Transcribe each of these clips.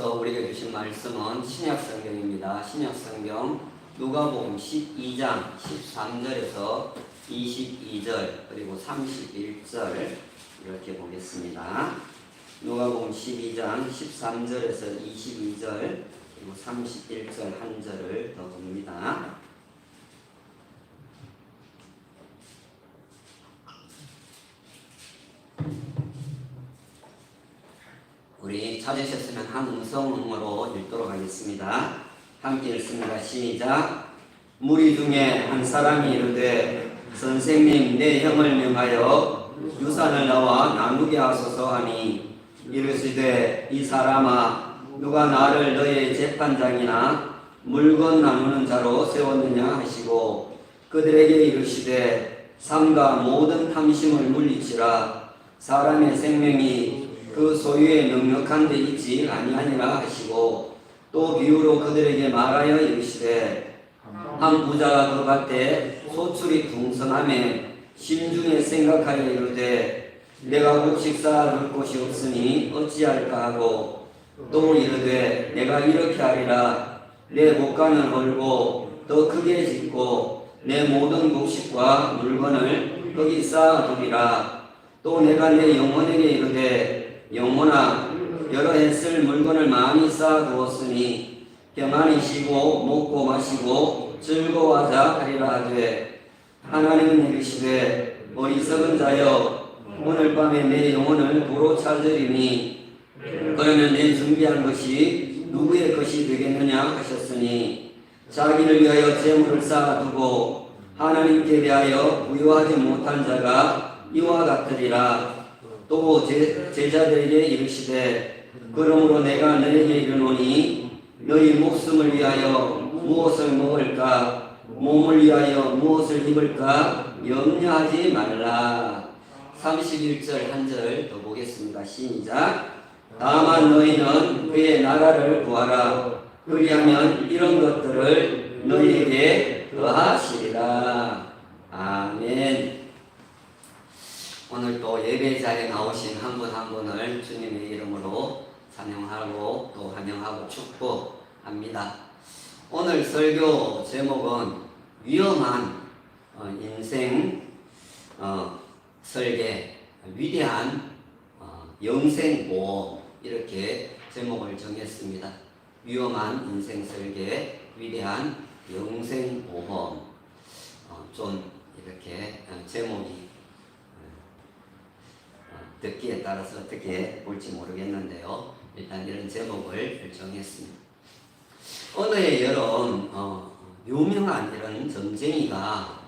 하나님께서 우리에게 주신 말씀은 신약성경입니다. 신약성경 누가복음 12장 13절에서 22절 그리고 31절 이렇게 보겠습니다. 누가복음 12장 13절에서 22절 그리고 31절 한 절을 더 봅니다. 우리 찾으셨으면 한 음성음으로 읽도록 하겠습니다. 함께 읽습니다. 시작. 무리 중에 한 사람이 이르되 선생님 내 형을 명하여 유산을 나와 나누게 하소서 하니 이르시되 이 사람아 누가 나를 너의 재판장이나 물건 나누는 자로 세웠느냐 하시고 그들에게 이르시되 삼가 모든 탐심을 물리치라. 사람의 생명이 그 소유에 넉넉한 데 있지 아니하니라 하시고 또 비유로 그들에게 말하여 이르시되 한 부자가 그 밭에 소출이 풍성함에 심중에 생각하여 이르되 내가 곧 식사할 곳이 없으니 어찌할까 하고 또 이르되 내가 이렇게 하리라. 내 곡간을 걸고 더 크게 짓고 내 모든 곡식과 물건을 거기 쌓아두리라. 또 내가 내 영혼에게 이르되 영혼아 여러 해 쓸 물건을 많이 쌓아두었으니 평안히 쉬고 먹고 마시고 즐거워하자 하리라 하되 하나님은 이르시되 어리석은 자여 오늘 밤에 내 영혼을 도로 찾으리니 그러면 내 준비한 것이 누구의 것이 되겠느냐 하셨으니 자기를 위하여 재물을 쌓아두고 하나님께 대하여 부유하지 못한 자가 이와 같으리라. 또 제자들에게 이르시되 그러므로 내가 너에게 이르노니 너희 목숨을 위하여 무엇을 먹을까 몸을 위하여 무엇을 입을까 염려하지 말라. 31절 한 절 더 보겠습니다. 시작. 다만 너희는 그의 나라를 구하라. 그리하면 이런 것들을 너희에게 더하시리라. 아멘. 오늘 또 예배 자리에 나오신 한 분 한 분을 주님의 이름으로 찬양하고 또 환영하고 축복합니다. 오늘 설교 제목은 위험한 인생 설계, 위대한 영생보험 이렇게 제목을 정했습니다. 위험한 인생 설계, 위대한 영생보험. 좀 이렇게 제목이 듣기에 따라서 어떻게 볼지 모르겠는데요. 일단 이런 제목을 정했습니다. 어느 해 여름 유명한 이런 점쟁이가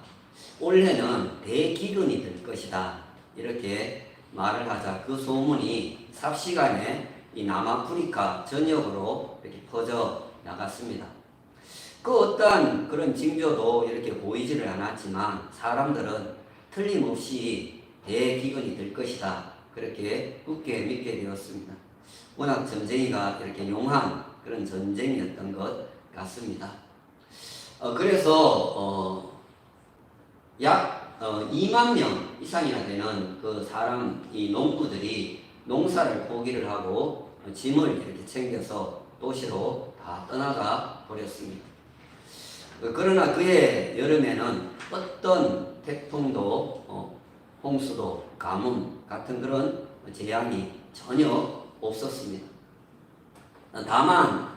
올해는 대기근이 될 것이다 이렇게 말을 하자 그 소문이 삽시간에 이 남아프리카 전역으로 이렇게 퍼져 나갔습니다. 그 어떠한 그런 징조도 이렇게 보이지를 않았지만 사람들은 틀림없이 대기근이 될 것이다 그렇게 굳게 믿게 되었습니다. 워낙 전쟁이가 이렇게 용한 그런 전쟁이었던 것 같습니다. 그래서 약 2만 명 이상이나 되는 그 사람, 이 농부들이 농사를 포기를 하고 짐을 이렇게 챙겨서 도시로 다 떠나가 버렸습니다. 그러나 그해 여름에는 어떤 태풍도 홍수도 가뭄 같은 그런 재앙이 전혀 없었습니다. 다만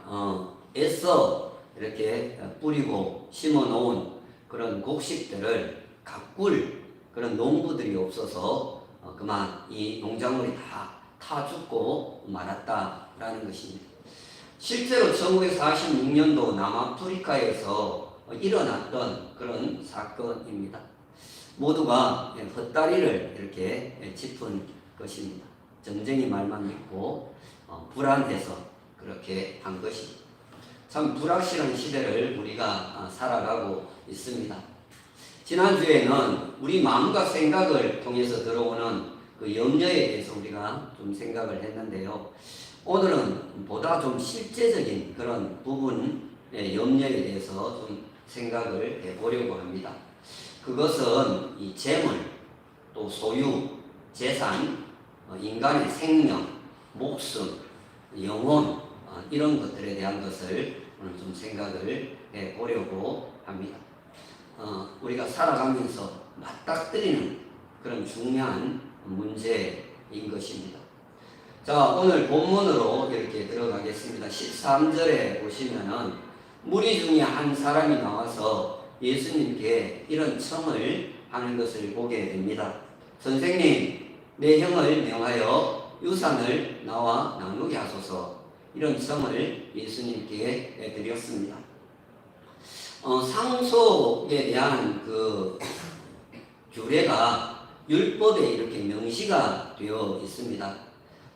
애써 이렇게 뿌리고 심어 놓은 그런 곡식들을 가꿀 그런 농부들이 없어서 그만 이 농작물이 다 타 죽고 말았다라는 것입니다. 실제로 1946년도 남아프리카에서 일어났던 그런 사건입니다. 모두가 헛다리를 이렇게 짚은 것입니다. 점쟁이 말만 믿고 불안해서 그렇게 한 것입니다. 참 불확실한 시대를 우리가 살아가고 있습니다. 지난주에는 우리 마음과 생각을 통해서 들어오는 그 염려에 대해서 우리가 좀 생각을 했는데요. 오늘은 보다 좀 실제적인 그런 부분의 염려에 대해서 좀 생각을 해보려고 합니다. 그것은 이 재물, 또 소유, 재산, 인간의 생명, 목숨, 영혼 이런 것들에 대한 것을 오늘 좀 생각을 해 보려고 합니다. 우리가 살아가면서 맞닥뜨리는 그런 중요한 문제인 것입니다. 자, 오늘 본문으로 이렇게 들어가겠습니다. 13절에 보시면은 무리 중에 한 사람이 나와서 예수님께 이런 청을 하는 것을 보게 됩니다. 선생님, 내 형을 명하여 유산을 나와 나누게 하소서. 이런 청을 예수님께 드렸습니다. 상속에 대한 그 규례가 율법에 이렇게 명시가 되어 있습니다.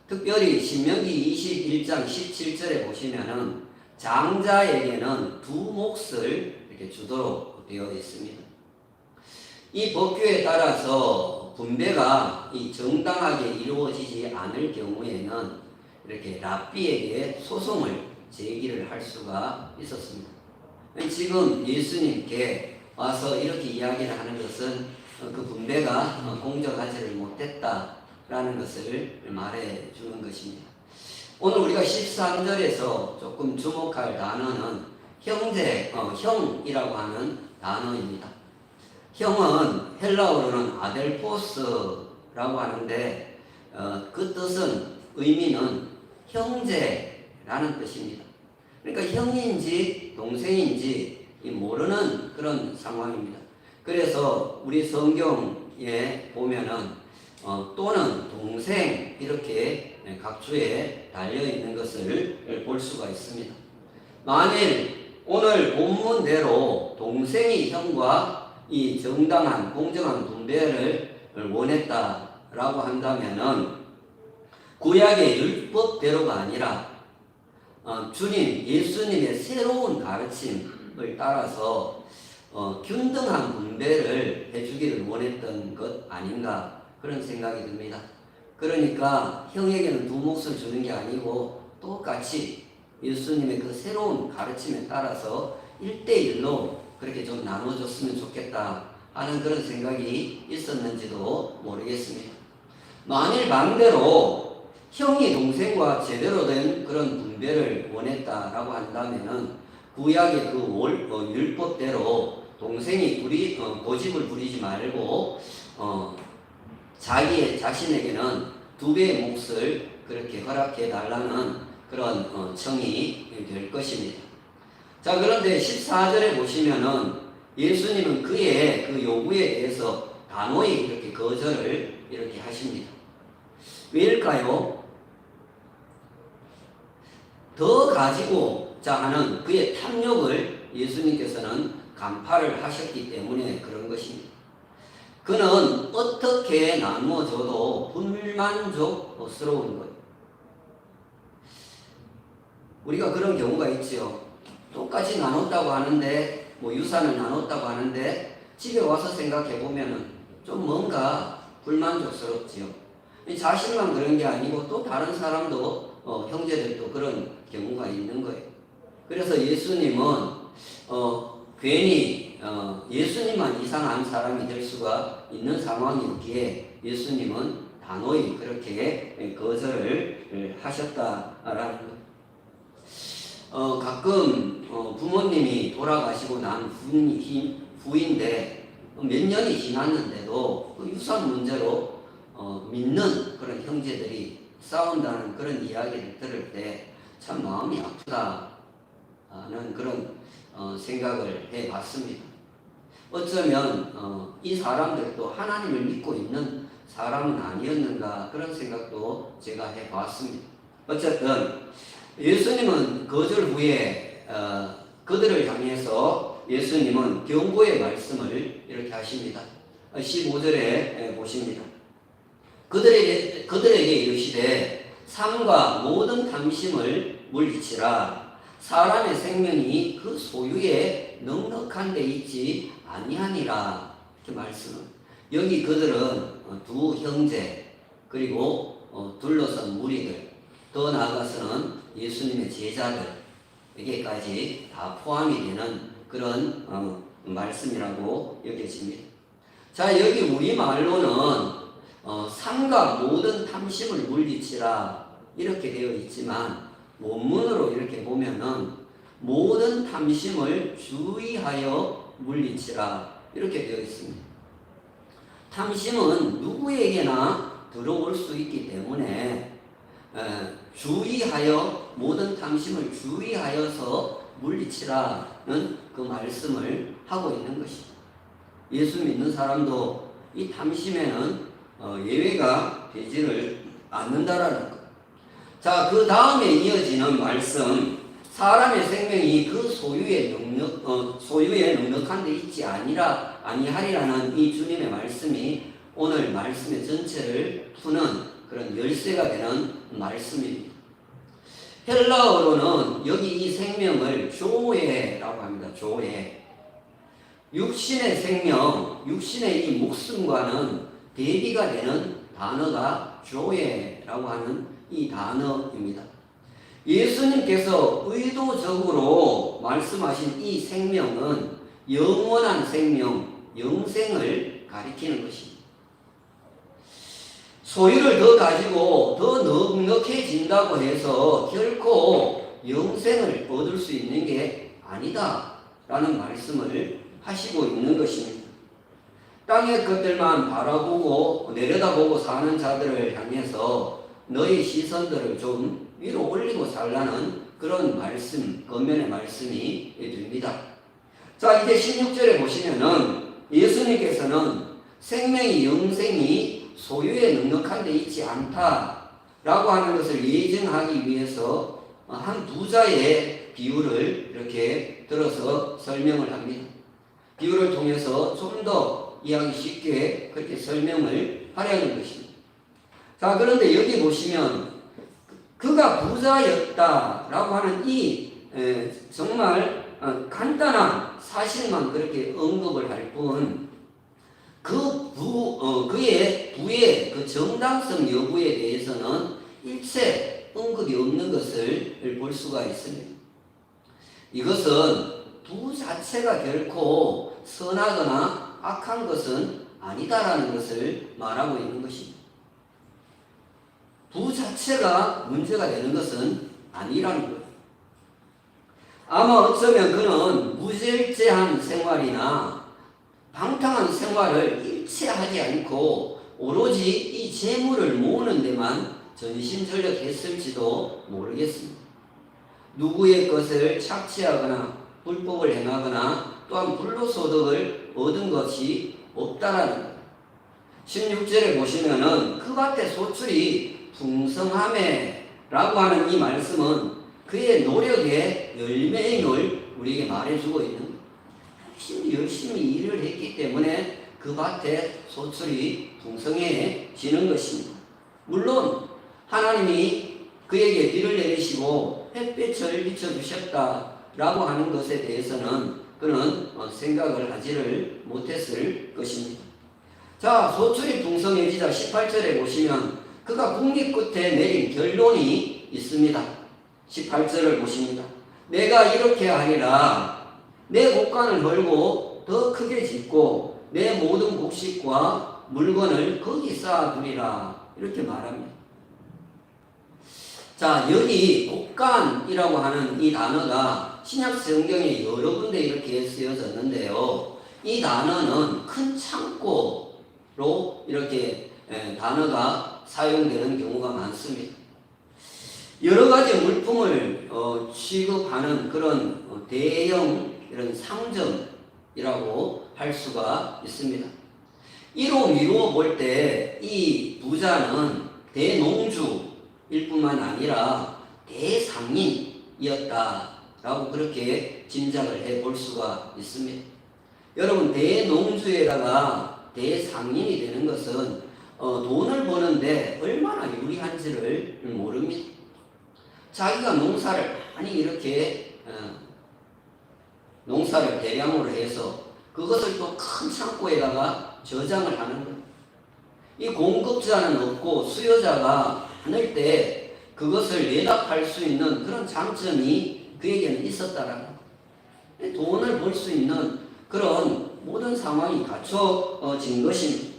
특별히 신명기 21장 17절에 보시면은 장자에게는 2몫을 이렇게 주도록 되어 있습니다. 이 법규에 따라서 분배가 정당하게 이루어지지 않을 경우에는 이렇게 랍비에게 소송을 제기를 할 수가 있었습니다. 지금 예수님께 와서 이렇게 이야기를 하는 것은 그 분배가 공정하지를 못했다라는 것을 말해 주는 것입니다. 오늘 우리가 13절에서 조금 주목할 단어는 형이라고 하는 단어입니다. 형은 헬라어로는 아델포스라고 하는데 그 뜻은 의미는 형제라는 뜻입니다. 그러니까 형인지 동생인지 모르는 그런 상황입니다. 그래서 우리 성경에 보면은 또는 동생 이렇게 각주에 달려있는 것을 볼 수가 있습니다. 만일 오늘 본문대로 동생이 형과 이 정당한 공정한 분배를 원했다라고 한다면은 구약의 율법대로가 아니라 주님 예수님의 새로운 가르침을 따라서 균등한 분배를 해주기를 원했던 것 아닌가 그런 생각이 듭니다. 그러니까 형에게는 2몫을 주는 게 아니고 똑같이 예수님의 그 새로운 가르침에 따라서 1대1로 그렇게 좀 나눠줬으면 좋겠다 하는 그런 생각이 있었는지도 모르겠습니다. 만일 반대로 형이 동생과 제대로 된 그런 분배를 원했다라고 한다면은 구약의 그 율법대로 동생이 고집을 부리지 말고 자신에게는 2배의 몫을 그렇게 허락해 달라는 그런 청이 될 것입니다. 자, 그런데 14절에 보시면은 예수님은 그의 그 요구에 대해서 단호히 이렇게 거절을 이렇게 하십니다. 왜일까요? 더 가지고자 하는 그의 탐욕을 예수님께서는 간파를 하셨기 때문에 그런 것입니다. 그는 어떻게 나누어줘도 불만족스러운 것. 우리가 그런 경우가 있죠. 똑같이 나눴다고 하는데 유산을 나눴다고 하는데 집에 와서 생각해 보면은 좀 뭔가 불만족스럽지요. 자신만 그런 게 아니고 또 다른 사람도 형제들도 그런 경우가 있는 거예요. 그래서 예수님은 괜히 예수님만 이상한 사람이 될 수가 있는 상황이었기에 예수님은 단호히 그렇게 거절을 하셨다라는 것. 가끔 부모님이 돌아가시고 난 후인데 몇 년이 지났는데도 그 유산 문제로 믿는 그런 형제들이 싸운다는 그런 이야기를 들을 때 참 마음이 아프다는 그런 생각을 해봤습니다. 어쩌면 이 사람들도 하나님을 믿고 있는 사람은 아니었는가 그런 생각도 제가 해봤습니다. 어쨌든 예수님은 거절 후에 그들을 향해서 예수님은 경고의 말씀을 이렇게 하십니다. 15절에 보십니다. 그들에게 이르시되 삶과 모든 탐심을 물리치라. 사람의 생명이 그 소유에 넉넉한 데 있지 아니하니라. 이렇게 말씀을. 여기 그들은 2 형제 그리고 둘러선 무리들 더 나아가서는 예수님의 제자들에게까지 다 포함이 되는 그런 말씀이라고 여겨집니다. 자, 여기 우리말로는 삶과 모든 탐심을 물리치라 이렇게 되어 있지만 원문으로 이렇게 보면은 모든 탐심을 주의하여 물리치라 이렇게 되어 있습니다. 탐심은 누구에게나 들어올 수 있기 때문에 주의하여 모든 탐심을 주의하여서 물리치라는 그 말씀을 하고 있는 것입니다. 예수 믿는 사람도 이 탐심에는 예외가 되지를 않는다라는 것. 자, 그 다음에 이어지는 말씀, 사람의 생명이 그 소유에 넉넉한 데 있지 아니하리라는 이 주님의 말씀이 오늘 말씀의 전체를 푸는 그런 열쇠가 되는 말씀입니다. 헬라어로는 여기 이 생명을 조에라고 합니다. 조에. 육신의 생명, 육신의 이 목숨과는 대비가 되는 단어가 조에라고 하는 이 단어입니다. 예수님께서 의도적으로 말씀하신 이 생명은 영원한 생명, 영생을 가리키는 것입니다. 소유를 더 가지고 더 넉넉해진다고 해서 결코 영생을 얻을 수 있는 게 아니다 라는 말씀을 하시고 있는 것입니다. 땅의 것들만 바라보고 내려다보고 사는 자들을 향해서 너희 시선들을 좀 위로 올리고 살라는 그런 말씀, 겉면의 말씀이 됩니다. 자, 이제 16절에 보시면은 예수님께서는 생명이 영생이 소유에 넉넉한 데 있지 않다라고 하는 것을 예증하기 위해서 한 부자의 비유를 이렇게 들어서 설명을 합니다. 비유를 통해서 좀 더 이해하기 쉽게 그렇게 설명을 하려는 것입니다. 자, 그런데 여기 보시면 그가 부자였다라고 하는 이 정말 간단한 사실만 그렇게 언급을 할 뿐 그의 부의 그 정당성 여부에 대해서는 일체 언급이 없는 것을 볼 수가 있습니다. 이것은 부 자체가 결코 선하거나 악한 것은 아니다라는 것을 말하고 있는 것입니다. 부 자체가 문제가 되는 것은 아니라는 거예요. 아마 어쩌면 그는 무절제한 생활이나 방탕한 생활을 일체 하지 않고 오로지 이 재물을 모으는 데만 전심전력했을지도 모르겠습니다. 누구의 것을 착취하거나 불법을 행하거나 또한 불로소득을 얻은 것이 없다라는 거예요. 16절에 보시면은 그 밭의 소출이 풍성함에 라고 하는 이 말씀은 그의 노력의 열매임을 우리에게 말해주고 있는 거예요. 열심히 일을 했기 때문에 그 밭에 소출이 풍성해지는 것입니다. 물론 하나님이 그에게 비를 내리시고 햇빛을 비춰주셨다라고 하는 것에 대해서는 그는 생각을 하지를 못했을 것입니다. 자, 소출이 풍성해지자 18절에 보시면 그가 국리 끝에 내린 결론이 있습니다. 18절을 보십니다. 내가 이렇게 하리라. 내 곡간을 벌고 더 크게 짓고 내 모든 곡식과 물건을 거기 쌓아두리라. 이렇게 말합니다. 자, 여기 곡간이라고 하는 이 단어가 신약 성경에 여러 군데 이렇게 쓰여졌는데요. 이 단어는 큰 창고로 이렇게 단어가 사용되는 경우가 많습니다. 여러 가지 물품을 취급하는 그런 대형 이런 상점이라고 할 수가 있습니다. 이로 미루어 볼 때 이 부자는 대농주일 뿐만 아니라 대상인이었다라고 그렇게 짐작을 해볼 수가 있습니다. 여러분, 대농주에다가 대상인이 되는 것은 돈을 버는데 얼마나 유리한지를 모릅니다. 자기가 농사를 많이 이렇게 농사를 대량으로 해서 그것을 또 큰 창고에다가 저장을 하는 거예요. 이 공급자는 없고 수요자가 많을 때 그것을 내답할 수 있는 그런 장점이 그에게는 있었다라는 거예요. 돈을 벌 수 있는 그런 모든 상황이 갖춰진 것입니다.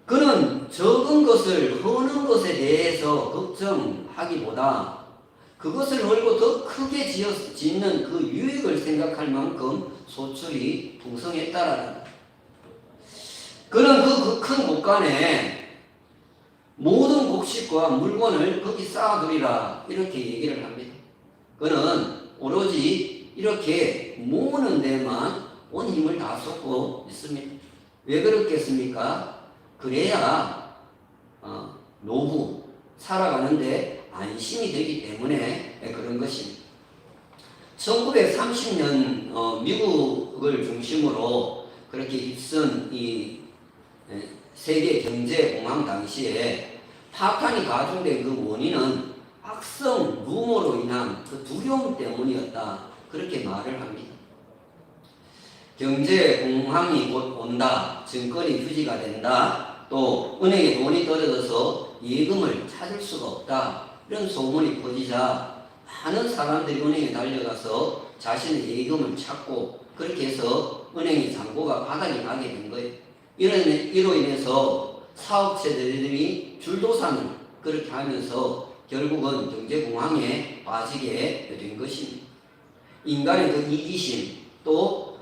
그는 적은 것을 허는 것에 대해서 걱정하기보다 그것을 걸고 더 크게 짓는 그 유익을 생각할 만큼 소출이 풍성했다라는. 그는 그 큰 곳간에 모든 곡식과 물건을 거기 쌓아두리라 이렇게 얘기를 합니다. 그는 오로지 이렇게 모으는 데만 온 힘을 다 쏟고 있습니다. 왜 그렇겠습니까? 그래야 노후 살아가는데 안심이 되기 때문에 그런 것입니다. 1930년 미국을 중심으로 그렇게 입선 이 세계 경제 공황 당시에 파탄이 가중된 그 원인은 악성 루머로 인한 그 두려움 때문이었다. 그렇게 말을 합니다. 경제 공황이 곧 온다. 증권이 휴지가 된다. 또 은행에 돈이 떨어져서 예금을 찾을 수가 없다. 이런 소문이 퍼지자 많은 사람들이 은행에 달려가서 자신의 예금을 찾고 그렇게 해서 은행의 잔고가 바닥이 나게 된 거예요. 이로 인해서 사업체들이 줄도산을 그렇게 하면서 결국은 경제공황에 빠지게 된 것입니다. 인간의 그 이기심 또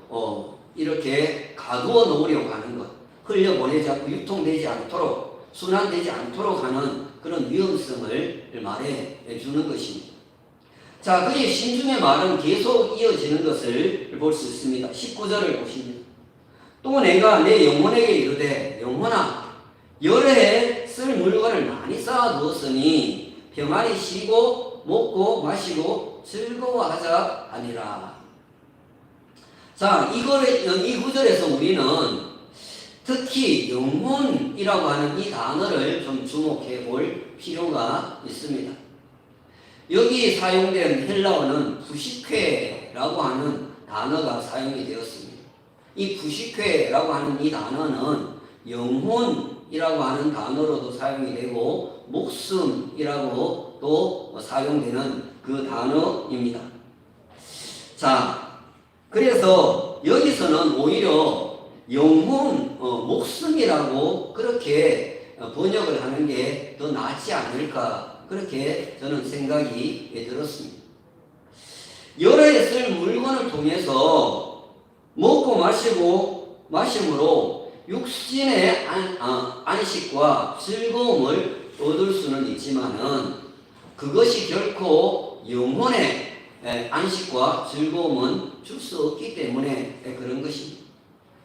이렇게 가두어 놓으려고 하는 것, 흘려보내지 않고 유통되지 않도록 순환되지 않도록 하는 그런 위험성을 말해 주는 것입니다. 자, 그의 신중의 말은 계속 이어지는 것을 볼 수 있습니다. 19절을 보십니다. 또 내가 내 영혼에게 이르되 영혼아 여러 해 쓸 물건을 많이 쌓아두었으니 평안히 쉬고 먹고 마시고 즐거워하자 하니라. 자, 이 구절에서 우리는 특히 영혼이라고 하는 이 단어를 좀 주목해 볼 필요가 있습니다. 여기 사용된 헬라어는 부시쾌라고 하는 단어가 사용이 되었습니다. 이 부시쾌라고 하는 이 단어는 영혼이라고 하는 단어로도 사용이 되고 목숨이라고 또 사용되는 그 단어입니다. 자, 그래서 여기서는 오히려 영혼, 목숨이라고 그렇게 번역을 하는 게 더 낫지 않을까 그렇게 저는 생각이 들었습니다. 여러 해 쓸 물건을 통해서 먹고 마심으로 육신의 안식과 즐거움을 얻을 수는 있지만은 그것이 결코 영혼의 안식과 즐거움은 줄 수 없기 때문에 그런 것입니다.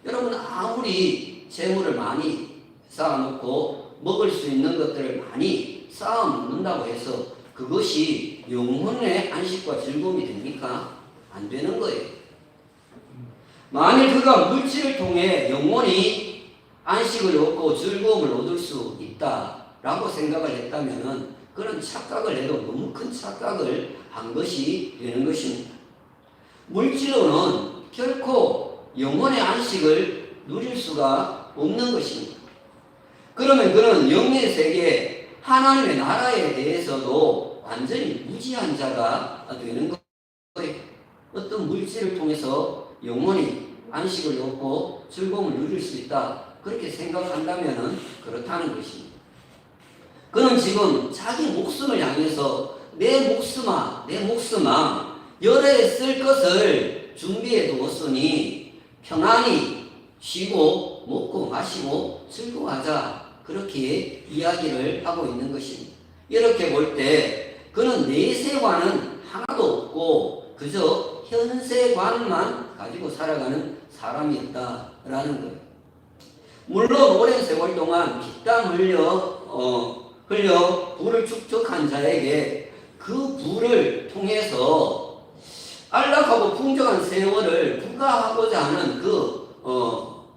여러분 아무리 재물을 많이 쌓아놓고 먹을 수 있는 것들을 많이 쌓아놓는다고 해서 그것이 영혼의 안식과 즐거움이 됩니까? 안 되는 거예요. 만일 그가 물질을 통해 영혼이 안식을 얻고 즐거움을 얻을 수 있다라고 생각을 했다면 그런 착각을 해도 너무 큰 착각을 한 것이 되는 것입니다. 물질로는 결코 영혼의 안식을 누릴 수가 없는 것입니다. 그러면 그는 영의 세계 하나님의 나라에 대해서도 완전히 무지한 자가 되는 거예요. 어떤 물질을 통해서 영혼이 안식을 얻고 즐거움을 누릴 수 있다 그렇게 생각한다면 그렇다는 것입니다. 그는 지금 자기 목숨을 향해서 내 목숨아 여러 해 쓸 것을 준비해 두었으니 평안히 쉬고 먹고 마시고 즐거워하자 그렇게 이야기를 하고 있는 것입니다. 이렇게 볼 때 그는 내세관은 하나도 없고 그저 현세관만 가지고 살아가는 사람이었다라는 거예요. 물론 오랜 세월 동안 피땀 흘려 부를 축적한 자에게 그 부를 통해서 안락하고 풍족한 세월을 부과하고자 하는 그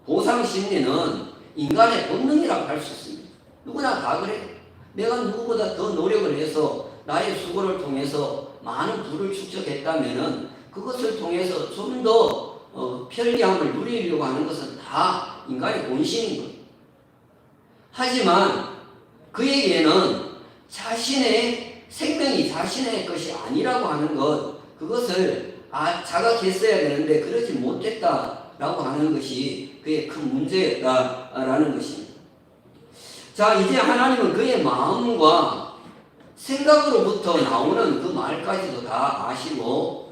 보상 심리는 인간의 본능이라고 할 수 있습니다. 누구나 다 그래요. 내가 누구보다 더 노력을 해서 나의 수고를 통해서 많은 부를 축적했다면은 그것을 통해서 좀 더 편리함을 누리려고 하는 것은 다 인간의 본심인 거예요. 하지만 그에게는 자신의 생명이 자신의 것이 아니라고 하는 것, 그것을 자각했어야 되는데 그러지 못했다라고 하는 것이 그의 큰 문제다라는 것입니다. 자, 이제 하나님은 그의 마음과 생각으로부터 나오는 그 말까지도 다 아시고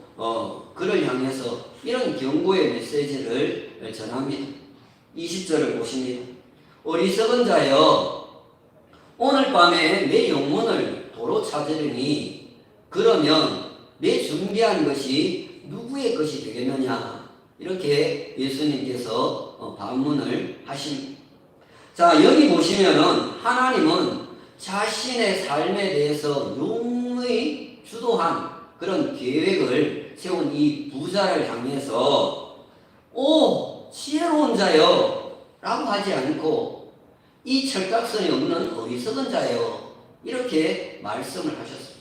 그를 향해서 이런 경고의 메시지를 전합니다. 20절을 보십니다. 어리석은 자여, 오늘 밤에 내 영혼을 도로 찾으리니 그러면 내 준비한 것이 누구의 것이 되겠느냐. 이렇게 예수님께서 반문을 하십니다. 자, 여기 보시면은 하나님은 자신의 삶에 대해서 용의 주도한 그런 계획을 세운 이 부자를 향해서 오 지혜로운 자여 라고 하지 않고 이 철딱선이 없는 어리석은 자여 이렇게 말씀을 하셨습니다.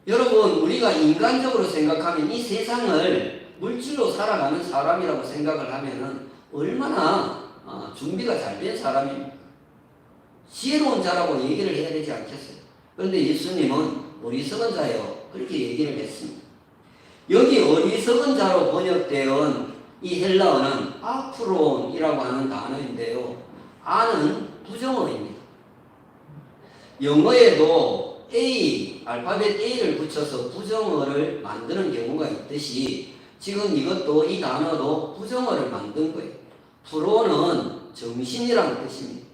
여러분, 우리가 인간적으로 생각하면 이 세상을 물질로 살아가는 사람이라고 생각을 하면은 얼마나 준비가 잘 된 사람입니까? 지혜로운 자라고 얘기를 해야 되지 않겠어요? 그런데 예수님은 어리석은 자요 그렇게 얘기를 했습니다. 여기 어리석은 자로 번역되어 이 헬라어는 아프론이라고 하는 단어인데요. 아는 부정어입니다. 영어에도 A, 알파벳 A를 붙여서 부정어를 만드는 경우가 있듯이 지금 이것도 이 단어도 부정어를 만든 거예요. 프로는 정신이라는 뜻입니다.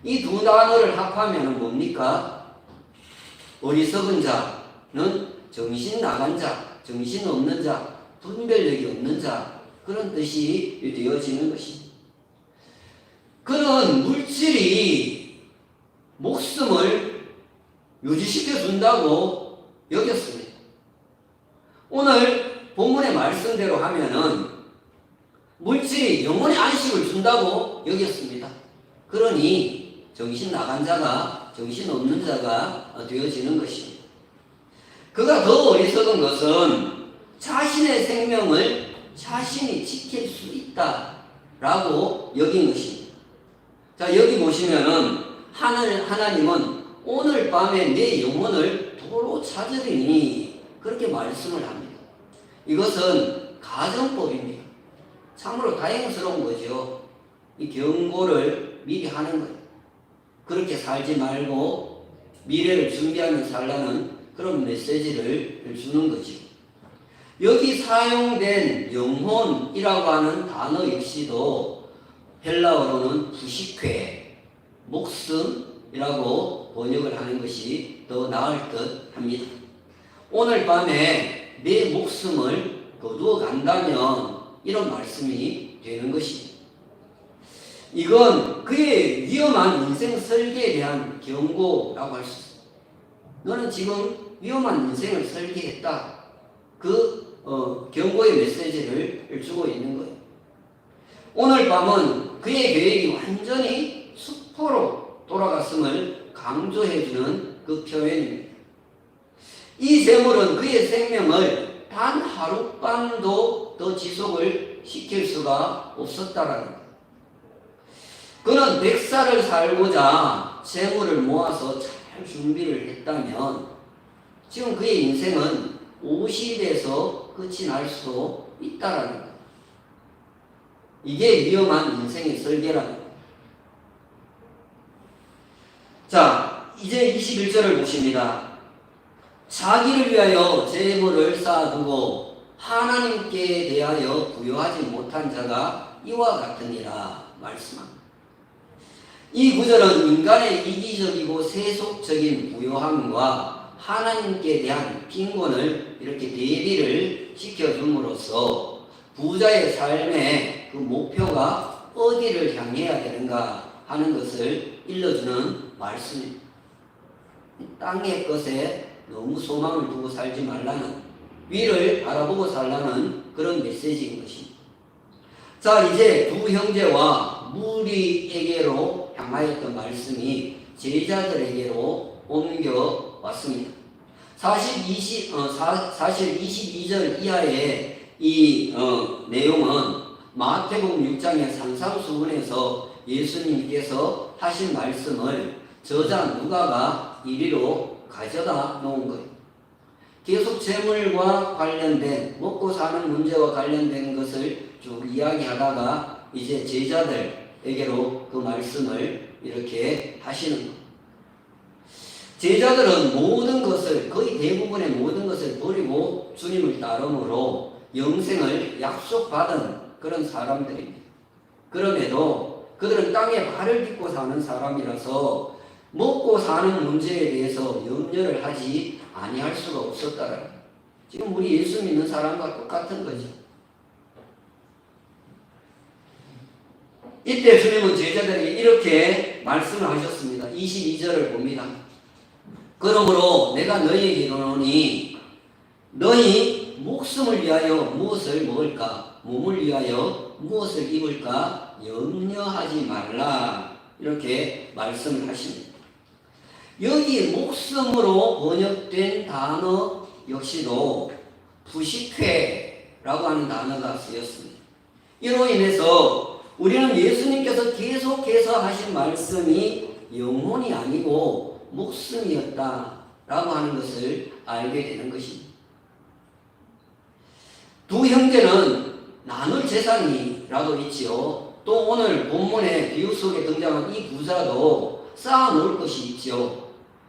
이 두 단어를 합하면 뭡니까? 어리석은 자는 정신 나간 자, 정신 없는 자, 분별력이 없는 자 그런 뜻이 되어지는 것입니다. 그런 물질이 목숨을 유지시켜 준다고 여겼습니다. 오늘 본문의 말씀대로 하면은 물질이 영혼의 안식을 준다고 여겼습니다. 그러니 정신 나간 자가 정신 없는 자가 되어지는 것입니다. 그가 더 어리석은 것은 자신의 생명을 자신이 지킬 수 있다라고 여긴 것입니다. 자, 여기 보시면은 하나님은 오늘 밤에 내 영혼을 도로 찾으리니 그렇게 말씀을 합니다. 이것은 가정법입니다. 참으로 다행스러운 거죠. 이 경고를 미리 하는 거예요. 그렇게 살지 말고 미래를 준비하며 살라는 그런 메시지를 주는 거죠. 여기 사용된 영혼이라고 하는 단어 역시도 헬라어로는 부식회, 목숨이라고 번역을 하는 것이 더 나을 듯 합니다. 오늘 밤에 내 목숨을 거두어 간다면 이런 말씀이 되는 것입니다. 이건 그의 위험한 인생 설계에 대한 경고라고 할 수 있습니다. 너는 지금 위험한 인생을 설계했다. 그 경고의 메시지를 주고 있는 거예요. 오늘 밤은 그의 계획이 완전히 수포로 돌아갔음을 강조해주는 그 표현입니다. 이 재물은 그의 생명을 단 하룻밤도 더 지속을 시킬 수가 없었다라는 거예요. 그는 100살을 살고자 재물을 모아서 잘 준비를 했다면 지금 그의 인생은 50에서 끝이 날 수도 있다라는 거예요. 이게 위험한 인생의 설계라는 거예요. 자, 이제 21절을 보십니다. 자기를 위하여 재물을 쌓아두고 하나님께 대하여 부여하지 못한 자가 이와 같으니라 말씀합니다. 이 구절은 인간의 이기적이고 세속적인 부요함과 하나님께 대한 빈곤을 이렇게 대비를 시켜줌으로써 부자의 삶의 그 목표가 어디를 향해야 되는가 하는 것을 일러주는 말씀입니다. 땅의 것에 너무 소망을 두고 살지 말라는, 위를 바라보고 살라는 그런 메시지인 것입니다. 자, 이제 두 형제와 무리에게로 향하였던 말씀이 제자들에게로 옮겨왔습니다. 사실 22절 이하의 이 내용은 마태복음 6장의 산상수훈에서 예수님께서 하신 말씀을 저자 누가가 이리로 가져다 놓은 거예요. 계속 재물과 관련된, 먹고 사는 문제와 관련된 것을 쭉 이야기하다가 이제 제자들에게로 그 말씀을 이렇게 하시는 것. 제자들은 모든 것을, 거의 대부분의 모든 것을 버리고 주님을 따름으로 영생을 약속받은 그런 사람들입니다. 그럼에도 그들은 땅에 발을 딛고 사는 사람이라서 먹고 사는 문제에 대해서 염려를 하지 아니할 수가 없었다라는 거예요. 지금 우리 예수 믿는 사람과 똑같은 거죠. 이때 주님은 제자들에게 이렇게 말씀을 하셨습니다. 22절을 봅니다. 그러므로 내가 너희에게 이르노니 너희 목숨을 위하여 무엇을 먹을까, 몸을 위하여 무엇을 입을까 염려하지 말라, 이렇게 말씀을 하십니다. 여기 목숨으로 번역된 단어 역시도 부식회라고 하는 단어가 쓰였습니다. 이로 인해서 우리는 예수님께서 계속해서 하신 말씀이 영혼이 아니고 목숨이었다라고 하는 것을 알게 되는 것입니다. 두 형제는 나눌 재산이라도 있지요. 또 오늘 본문의 비유 속에 등장한 이 부자도 쌓아놓을 것이 있지요.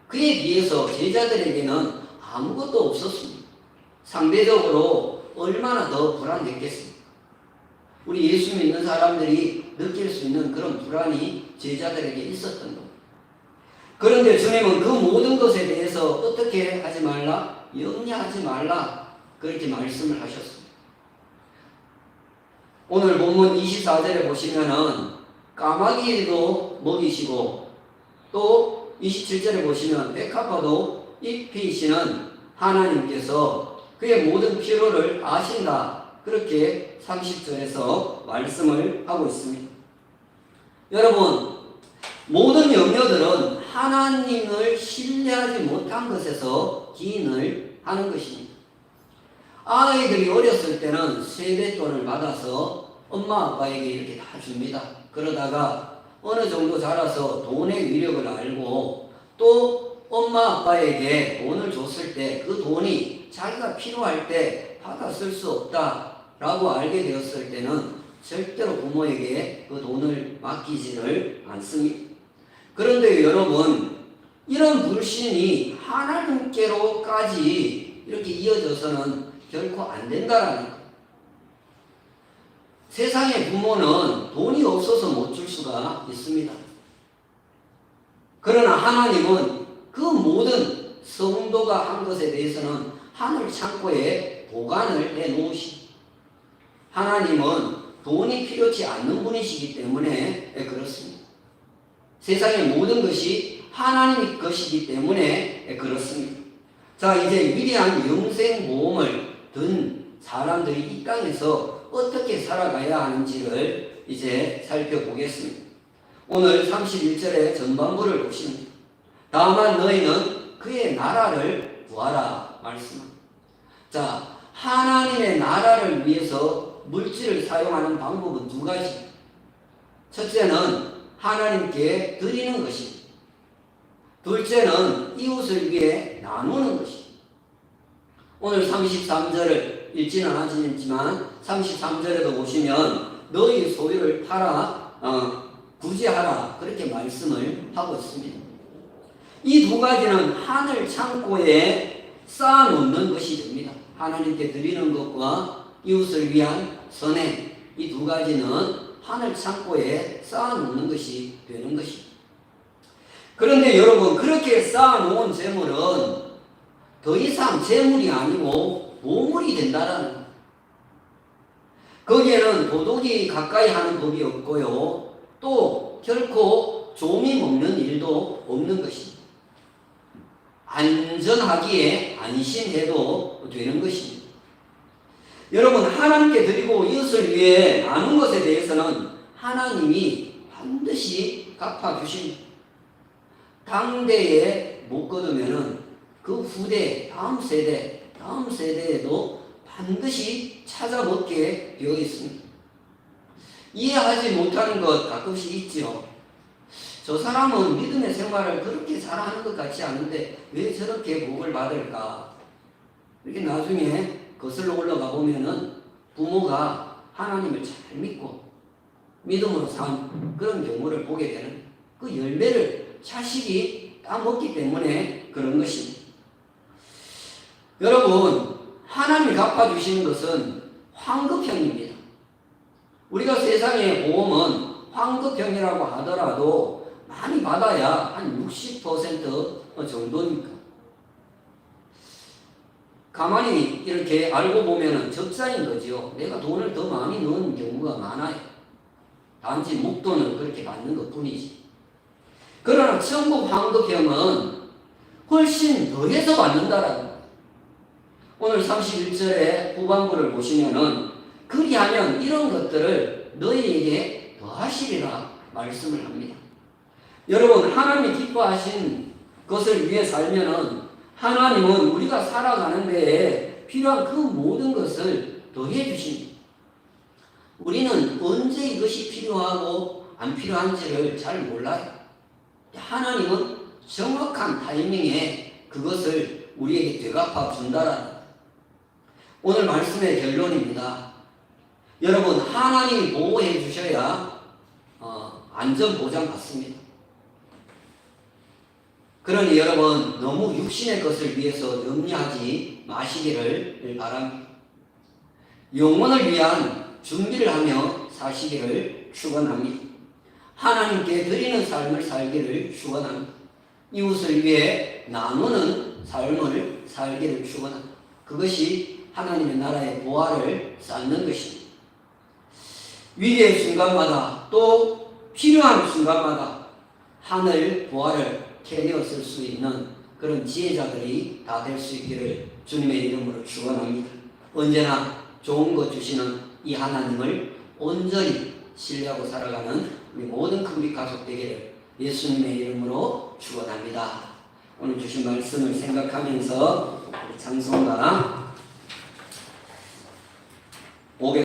그에 비해서 제자들에게는 아무것도 없었습니다. 상대적으로 얼마나 더 불안했겠습니까? 우리 예수 믿는 사람들이 느낄 수 있는 그런 불안이 제자들에게 있었던 겁니다. 그런데 주님은 그 모든 것에 대해서 어떻게 하지 말라? 염려하지 말라, 그렇게 말씀을 하셨습니다. 오늘 본문 24절에 보시면은 까마귀도 먹이시고 또 27절에 보시면 백합화도 입히시는 하나님께서 그의 모든 필요를 아신다, 그렇게 30절에서 말씀을 하고 있습니다. 여러분, 모든 염려들은 하나님을 신뢰하지 못한 것에서 기인을 하는 것입니다. 아이들이 어렸을 때는 세뱃돈을 받아서 엄마 아빠에게 이렇게 다 줍니다. 그러다가 어느 정도 자라서 돈의 위력을 알고 또 엄마 아빠에게 돈을 줬을 때 그 돈이 자기가 필요할 때 받아 쓸 수 없다라고 알게 되었을 때는 절대로 부모에게 그 돈을 맡기지를 않습니다. 그런데 여러분, 이런 불신이 하나님께로까지 이렇게 이어져서는 결코 안 된다라는 거예요. 세상의 부모는 돈이 없어서 못 줄 수가 있습니다. 그러나 하나님은 그 모든 성도가 한 것에 대해서는 하늘 창고에 보관을 해 놓으십니다. 하나님은 돈이 필요치 않는 분이시기 때문에 그렇습니다. 세상의 모든 것이 하나님의 것이기 때문에 그렇습니다. 자, 이제 위대한 영생보험을 든 사람들이 이 땅에서 어떻게 살아가야 하는지를 이제 살펴보겠습니다. 오늘 31절의 전반부를 보시면 다만 너희는 그의 나라를 구하라 말씀합니다. 자, 하나님의 나라를 위해서 물질을 사용하는 방법은 두 가지. 첫째는 하나님께 드리는 것입니다. 둘째는 이웃을 위해 나누는 것입니다. 오늘 33절을 읽지는 않았지만 33절에도 보시면 너희 소유를 팔아 구제하라, 그렇게 말씀을 하고 있습니다. 이 두 가지는 하늘 창고에 쌓아놓는 것이 됩니다. 하나님께 드리는 것과 이웃을 위한 선행, 이 두 가지는 하늘 창고에 쌓아놓는 것이 되는 것입니다. 그런데 여러분, 그렇게 쌓아놓은 재물은 더 이상 재물이 아니고 보물이 된다라는 거예요. 거기에는 도둑이 가까이 하는 법이 없고요, 또 결코 좀이 먹는 일도 없는 것입니다. 안전하기에 안심해도 되는 것입니다. 여러분, 하나님께 드리고 이웃을 위해 나눈 것에 대해서는 하나님이 반드시 갚아주십니다. 당대에 못 거두면은 그 후대, 다음 세대에도 반드시 찾아 먹게 되어 있습니다. 이해하지 못하는 것 가끔씩 있지요. 저 사람은 믿음의 생활을 그렇게 잘하는 것 같지 않은데 왜 저렇게 복을 받을까? 이렇게 나중에 거슬러 올라가 보면은 부모가 하나님을 잘 믿고 믿음으로 산 그런 경우를 보게 되는. 그 열매를 자식이 따먹기 때문에 그런 것입니다. 여러분, 하나님이 갚아주시는 것은 황급형입니다. 우리가 세상의 보험은 황급형이라고 하더라도 많이 받아야 한 60% 정도니까. 가만히 이렇게 알고 보면 적자인 거지요. 내가 돈을 더 많이 넣은 경우가 많아요. 단지 목돈을 그렇게 받는 것 뿐이지. 그러나 천국 황급형은 훨씬 더해서 받는다라는 거예요. 오늘 31절의 후반부를 보시면은 그리하면 이런 것들을 너희에게 더하시리라 말씀을 합니다. 여러분, 하나님이 기뻐하신 것을 위해 살면은 하나님은 우리가 살아가는 데에 필요한 그 모든 것을 더해 주십니다. 우리는 언제 이것이 필요하고 안 필요한지를 잘 몰라요. 하나님은 정확한 타이밍에 그것을 우리에게 되갚아 준다라는 거예요. 오늘 말씀의 결론입니다. 여러분, 하나님이 보호해 주셔야 안전 보장 받습니다. 그러니 여러분, 너무 육신의 것을 위해서 염려하지 마시기를 바랍니다. 영혼을 위한 준비를 하며 사시기를 축원합니다. 하나님께 드리는 삶을 살기를 축원합니다. 이웃을 위해 나누는 삶을 살기를 축원합니다. 그것이 하나님의 나라의 보화를 쌓는 것입니다. 위기의 순간마다 또 필요한 순간마다 하늘 보화를 캐내었을 수 있는 그런 지혜자들이 다 될 수 있기를 주님의 이름으로 축원합니다. 언제나 좋은 것 주시는 이 하나님을 온전히 신뢰하고 살아가는 우리 모든 우리 가족 되기를 예수님의 이름으로 축원합니다. 오늘 주신 말씀을 생각하면서 우리 찬송가